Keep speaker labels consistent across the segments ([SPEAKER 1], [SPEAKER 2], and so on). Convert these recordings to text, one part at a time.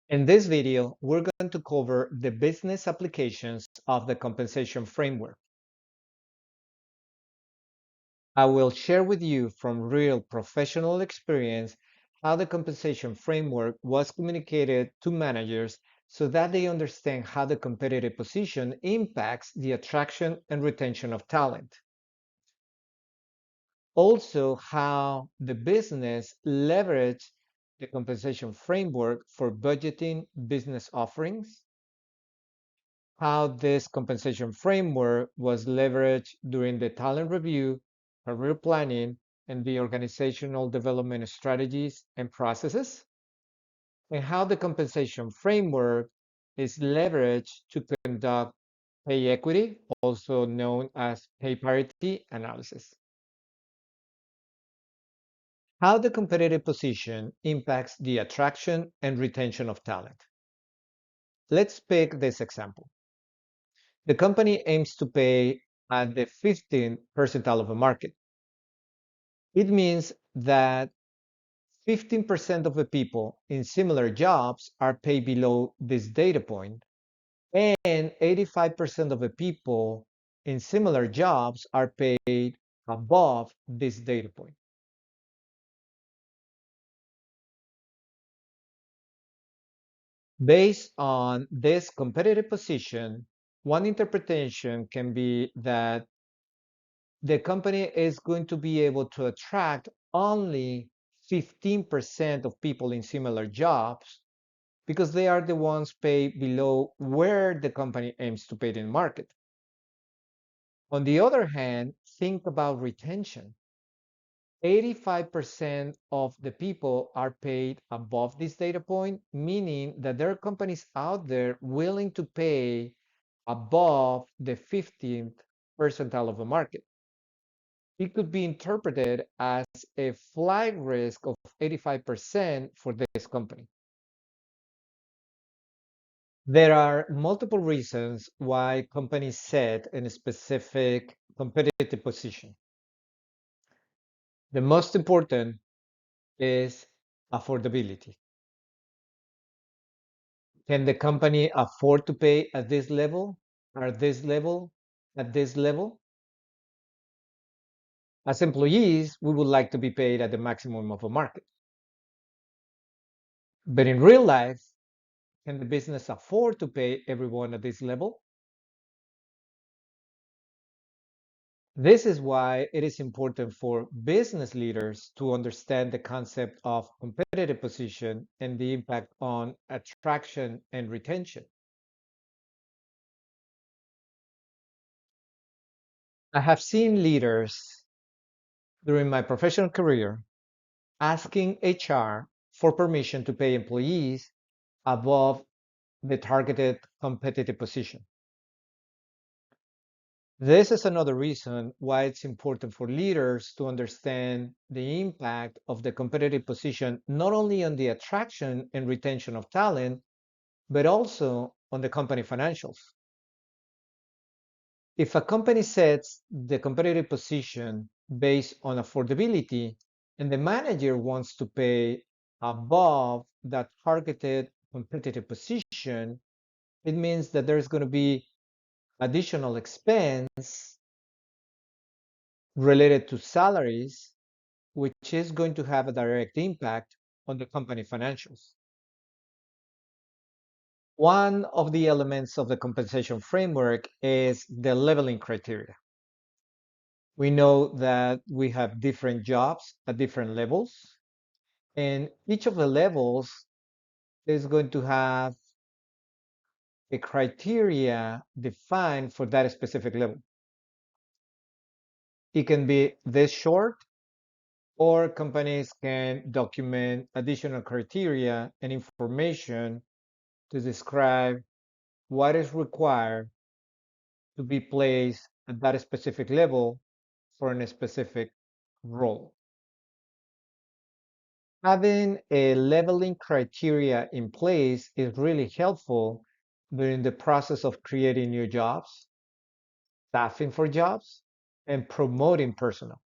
[SPEAKER 1] In this video, we're going to cover the business applications of the compensation framework. I will share with you from real professional experience how the compensation framework was communicated to managers so that they understand how the competitive position impacts the attraction and retention of talent. Also, how the business leveraged the compensation framework for budgeting business offerings, how this compensation framework was leveraged during the talent review, career planning, and the organizational development strategies and processes, and how the compensation framework is leveraged to conduct pay equity, also known as pay parity analysis. How the competitive position impacts the attraction and retention of talent. Let's pick this example. The company aims to pay at the 15th percentile of a market. It means that 15% of the people in similar jobs are paid below this data point, and 85% of the people in similar jobs are paid above this data point. Based on this competitive position, one interpretation can be that the company is going to be able to attract only 15% of people in similar jobs because they are the ones paid below where the company aims to pay in the market. On the other hand, think about retention. 85% of the people are paid above this data point, meaning that there are companies out there willing to pay above the 15th percentile of the market. It could be interpreted as a flight risk of 85% for this company. There are multiple reasons why companies set in a specific competitive position. The most important is affordability. Can the company afford to pay at this level, at this level, at this level? As employees, we would like to be paid at the maximum of a market. But in real life, can the business afford to pay everyone at this level? This is why it is important for business leaders to understand the concept of competitive position and the impact on attraction and retention. I have seen leaders during my professional career asking HR for permission to pay employees above the targeted competitive position. This is another reason why it's important for leaders to understand the impact of the competitive position, not only on the attraction and retention of talent, but also on the company financials. If a company sets the competitive position based on affordability and the manager wants to pay above that targeted competitive position, it means that there's going to be additional expense related to salaries, which is going to have a direct impact on the company financials. One of the elements of the compensation framework is the leveling criteria. We know that we have different jobs at different levels, and each of the levels is going to have a criteria defined for that specific level. It can be this short, or companies can document additional criteria and information to describe what is required to be placed at that specific level for a specific role. Having a leveling criteria in place is really helpful during the process of creating new jobs, staffing for jobs, and promoting personnel.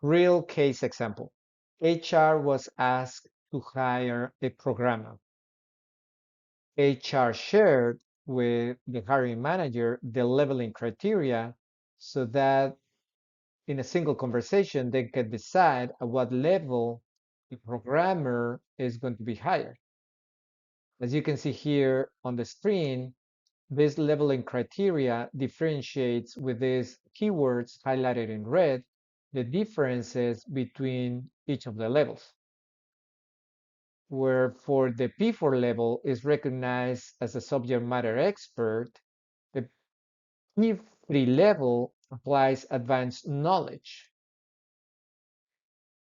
[SPEAKER 1] Real case example. HR was asked to hire a programmer. HR shared with the hiring manager the leveling criteria so that in a single conversation they can decide at what level the programmer is going to be hired. As you can see here on the screen, this leveling criteria differentiates with these keywords highlighted in red the differences between each of the levels, where for the P4 level is recognized as a subject matter expert, the P3 level applies advanced knowledge.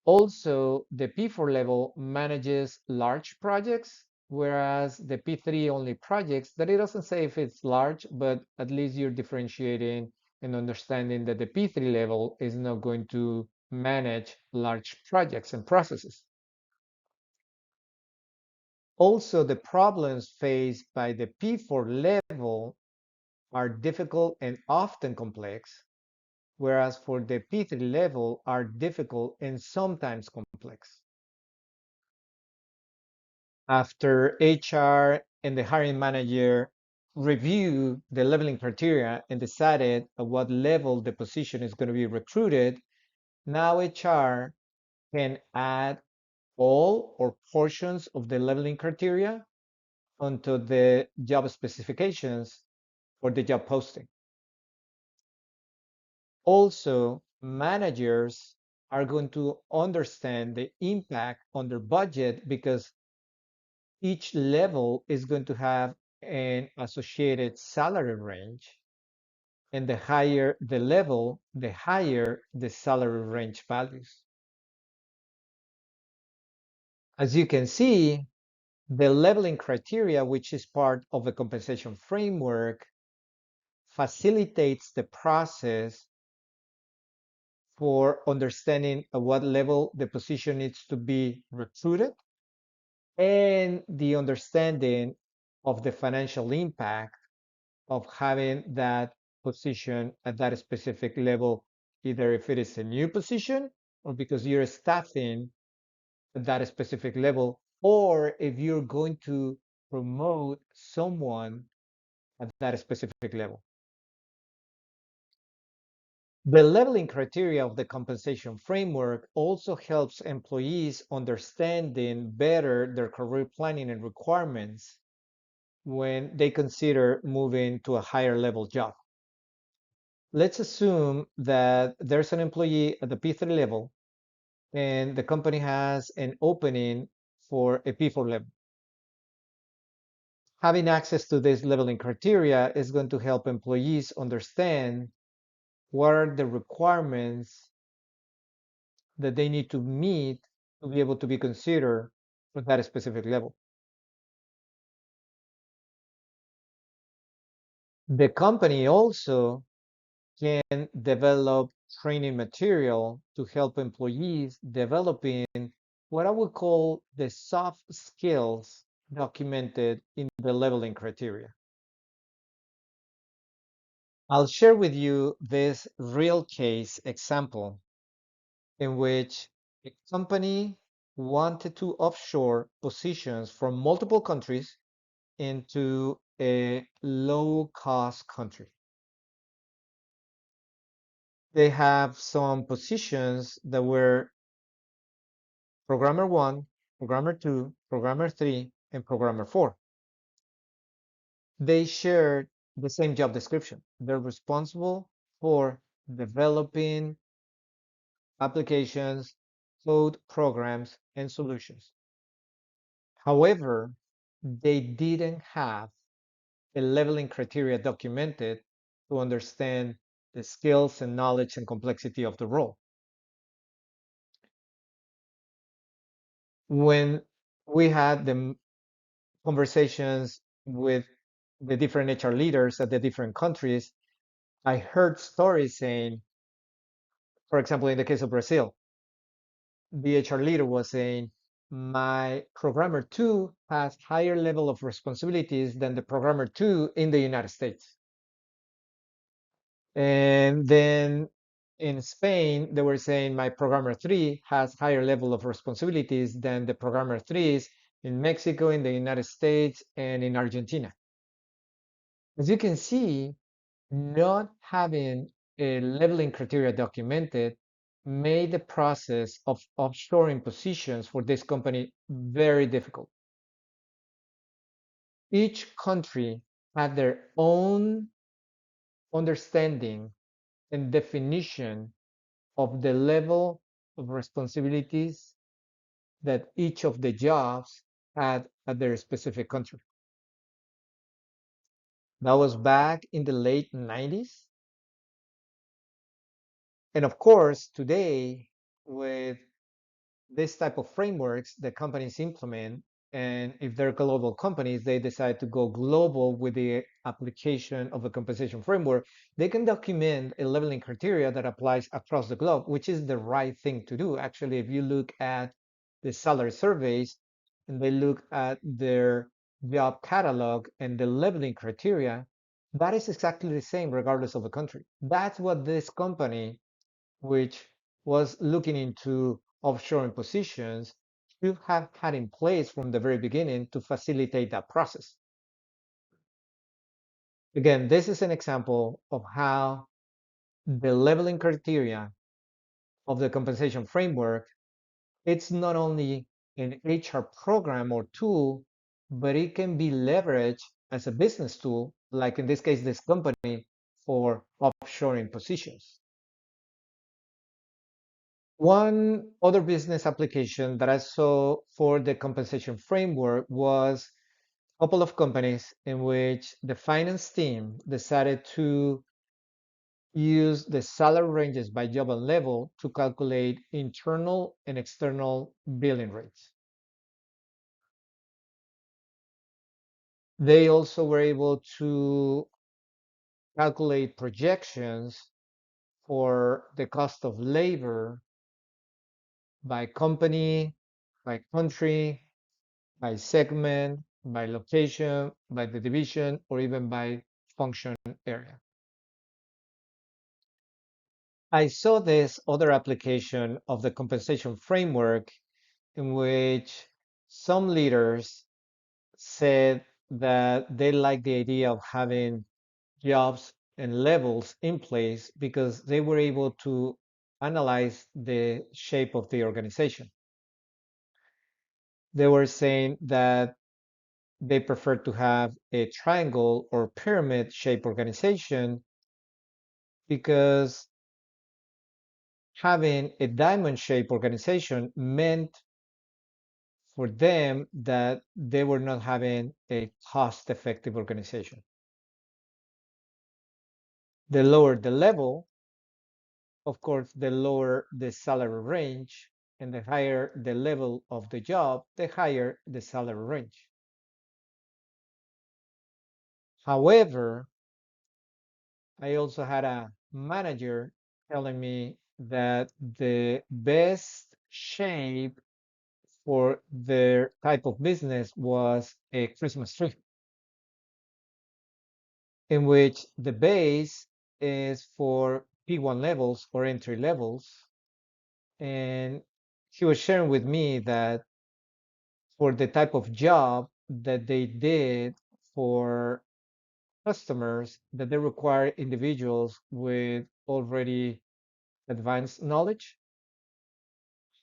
[SPEAKER 1] Also, the P4 level manages large projects, whereas the P3 only projects that it doesn't say if it's large, but at least you're differentiating and understanding that the P3 level is not going to manage large projects and processes. Also, the problems faced by the P4 level are difficult and often complex, whereas for the P3 level are difficult and sometimes complex. After HR and the hiring manager review the leveling criteria and decided at what level the position is going to be recruited, now HR can add all or portions of the leveling criteria onto the job specifications for the job posting. Also, managers are going to understand the impact on their budget because each level is going to have an associated salary range. And the higher the level, the higher the salary range values. As you can see, the leveling criteria, which is part of the compensation framework, facilitates the process for understanding at what level the position needs to be recruited and the understanding of the financial impact of having that position at that specific level, either if it is a new position or because you're staffing at that specific level, or if you're going to promote someone at that specific level. The leveling criteria of the compensation framework also helps employees understanding better their career planning and requirements when they consider moving to a higher level job. Let's assume that there's an employee at the P3 level and the company has an opening for a P4 level. Having access to this leveling criteria is going to help employees understand what are the requirements that they need to meet to be able to be considered for that specific level. The company also can develop training material to help employees developing what I would call the soft skills documented in the leveling criteria. I'll share with you this real case example in which a company wanted to offshore positions from multiple countries into a low cost country. They have some positions that were programmer 1, programmer 2, programmer 3, and programmer 4. They shared the same job description. They're responsible for developing applications, code programs, and solutions. However, they didn't have a leveling criteria documented to understand the skills and knowledge and complexity of the role. When we had the conversations with the different HR leaders at the different countries, I heard stories saying, for example, in the case of Brazil, the HR leader was saying, my programmer 2 has higher level of responsibilities than the programmer 2 in the United States. And then in Spain, they were saying my programmer 3 has higher level of responsibilities than the programmer 3s in Mexico, in the United States, and in Argentina. As you can see, not having a leveling criteria documented made the process of offshoring positions for this company very difficult. Each country had their own understanding and definition of the level of responsibilities that each of the jobs had at their specific country. That was back in the late 90s. And of course, today, with this type of frameworks that companies implement, and if they're global companies, they decide to go global with the application of a compensation framework, they can document a leveling criteria that applies across the globe, which is the right thing to do. Actually, if you look at the salary surveys and they look at their job catalog and the leveling criteria, that is exactly the same regardless of the country. That's what this company, which was looking into offshoring positions, should have had in place from the very beginning to facilitate that process. Again, this is an example of how the leveling criteria of the compensation framework, it's not only an HR program or tool, but it can be leveraged as a business tool, like in this case, this company, for offshoring positions. One other business application that I saw for the compensation framework was a couple of companies in which the finance team decided to use the salary ranges by job and level to calculate internal and external billing rates. They also were able to calculate projections for the cost of labor by company, by country, by segment, by location, by the division, or even by function area. I saw this other application of the compensation framework in which some leaders said that they like the idea of having jobs and levels in place because they were able to analyze the shape of the organization. They were saying that they prefer to have a triangle or pyramid shaped organization because having a diamond shaped organization meant for them that they were not having a cost effective organization. The lower the level, of course, the lower the salary range, and the higher the level of the job, the higher the salary range. However, I also had a manager telling me that the best shape for their type of business was a Christmas tree, in which the base is for P1 levels or entry levels. And he was sharing with me that for the type of job that they did for customers, that they require individuals with already advanced knowledge.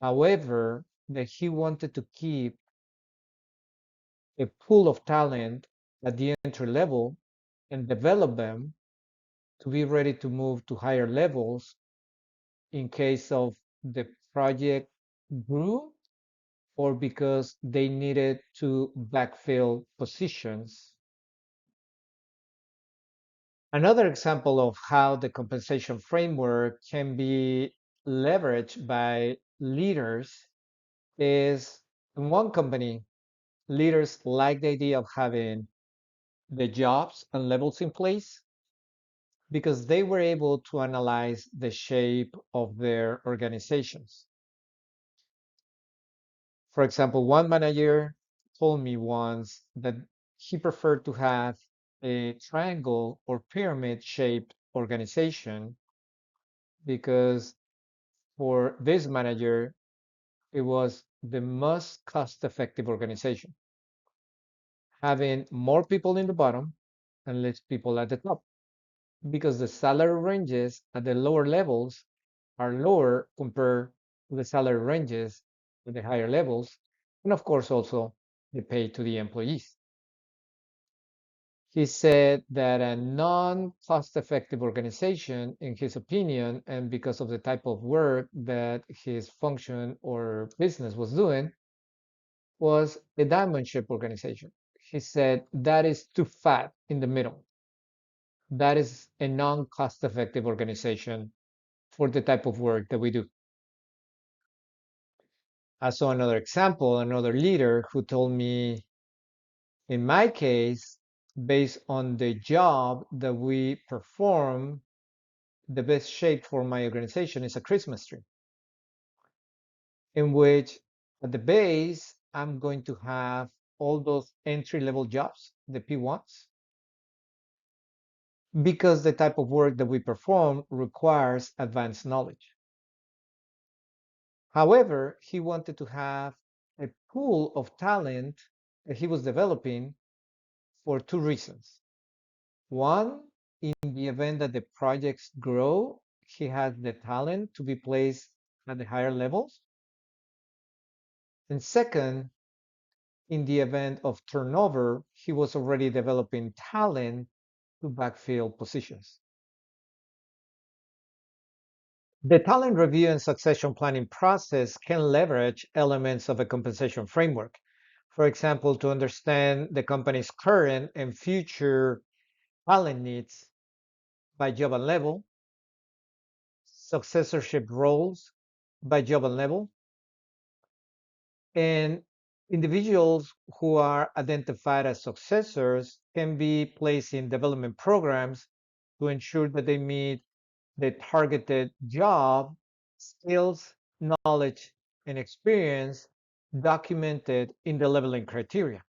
[SPEAKER 1] However, that he wanted to keep a pool of talent at the entry level and develop them to be ready to move to higher levels in case of the project grew or because they needed to backfill positions. Another example of how the compensation framework can be leveraged by leaders is in one company, leaders like the idea of having the jobs and levels in place because they were able to analyze the shape of their organizations. For example, one manager told me once that he preferred to have a triangle or pyramid shaped organization because for this manager, it was the most cost-effective organization, having more people in the bottom and less people at the top, because the salary ranges at the lower levels are lower compared to the salary ranges at the higher levels, and of course also the pay to the employees. He said that a non-cost effective organization, in his opinion, and because of the type of work that his function or business was doing, was a diamond ship organization. He said that is too fat in the middle. That is a non-cost effective organization for the type of work that we do. I saw another example, another leader who told me, in my case, based on the job that we perform, the best shape for my organization is a Christmas tree, in which at the base, I'm going to have all those entry level jobs, the P1s, because the type of work that we perform requires advanced knowledge. However, he wanted to have a pool of talent that he was developing for two reasons. One, in the event that the projects grow, he has the talent to be placed at the higher levels. And second, in the event of turnover, he was already developing talent to backfill positions. The talent review and succession planning process can leverage elements of a compensation framework. For example, to understand the company's current and future talent needs by job and level, successorship roles by job and level, and individuals who are identified as successors can be placed in development programs to ensure that they meet the targeted job, skills, knowledge, and experience documented in the leveling criteria.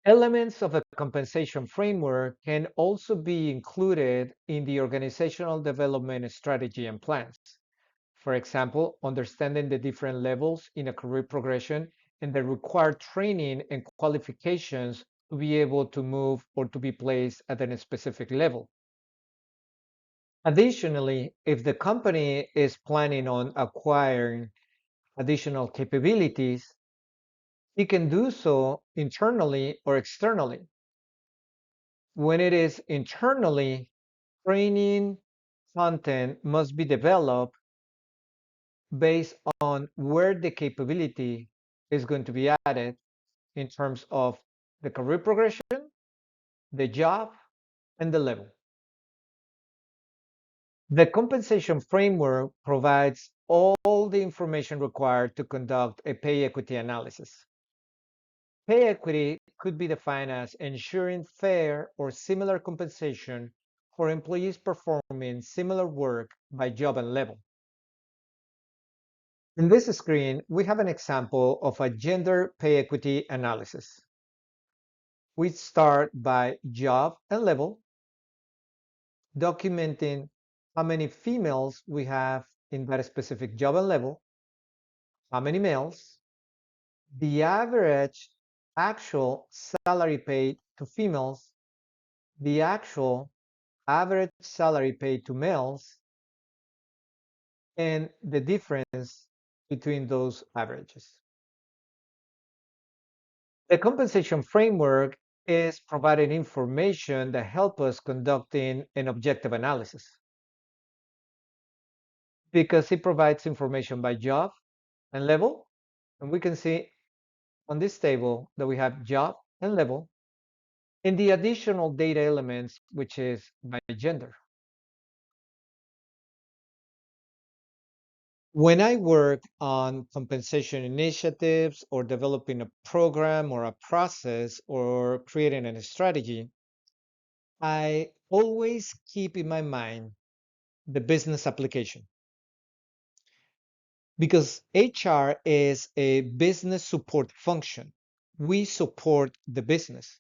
[SPEAKER 1] Elements of a compensation framework can also be included in the organizational development strategy and plans. For example, understanding the different levels in a career progression and the required training and qualifications to be able to move or to be placed at a specific level. Additionally, if the company is planning on acquiring additional capabilities, it can do so internally or externally. When it is internally, training content must be developed based on where the capability is going to be added in terms of the career progression, the job, and the level. The compensation framework provides all the information required to conduct a pay equity analysis. Pay equity could be defined as ensuring fair or similar compensation for employees performing similar work by job and level. In this screen, we have an example of a gender pay equity analysis. We start by job and level, documenting how many females we have in that specific job and level, how many males, the average actual salary paid to females, the actual average salary paid to males, and the difference between those averages. The compensation framework is providing information that help us conducting an objective analysis because it provides information by job and level. And we can see on this table that we have job and level and the additional data elements, which is by gender. When I work on compensation initiatives or developing a program or a process or creating a strategy, I always keep in my mind the business application because HR is a business support function. We support the business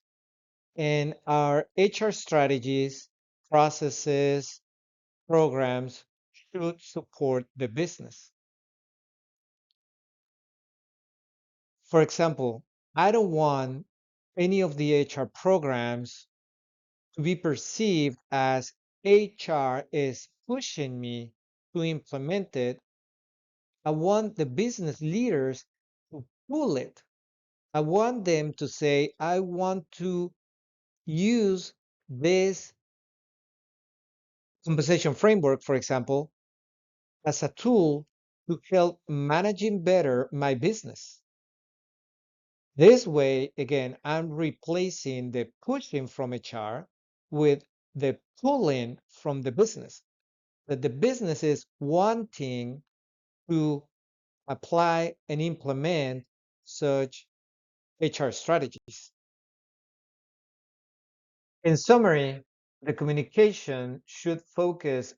[SPEAKER 1] and our HR strategies, processes, programs should support the business. For example, I don't want any of the HR programs to be perceived as HR is pushing me to implement it. I want the business leaders to pull it. I want them to say, I want to use this compensation framework, for example, as a tool to help managing better my business. This way, again, I'm replacing the pushing from HR with the pulling from the business, that the business is wanting to apply and implement such HR strategies. In summary, the communication should focus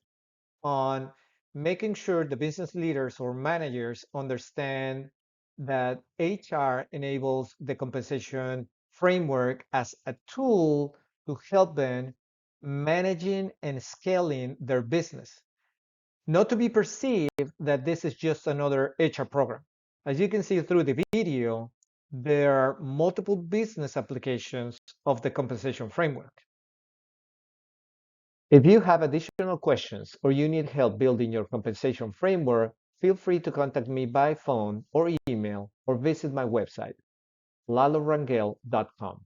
[SPEAKER 1] on making sure the business leaders or managers understand that HR enables the compensation framework as a tool to help them managing and scaling their business, not to be perceived that this is just another HR program. As you can see through the video, there are multiple business applications of the compensation framework. If you have additional questions or you need help building your compensation framework, feel free to contact me by phone or email or visit my website, lalorangel.com.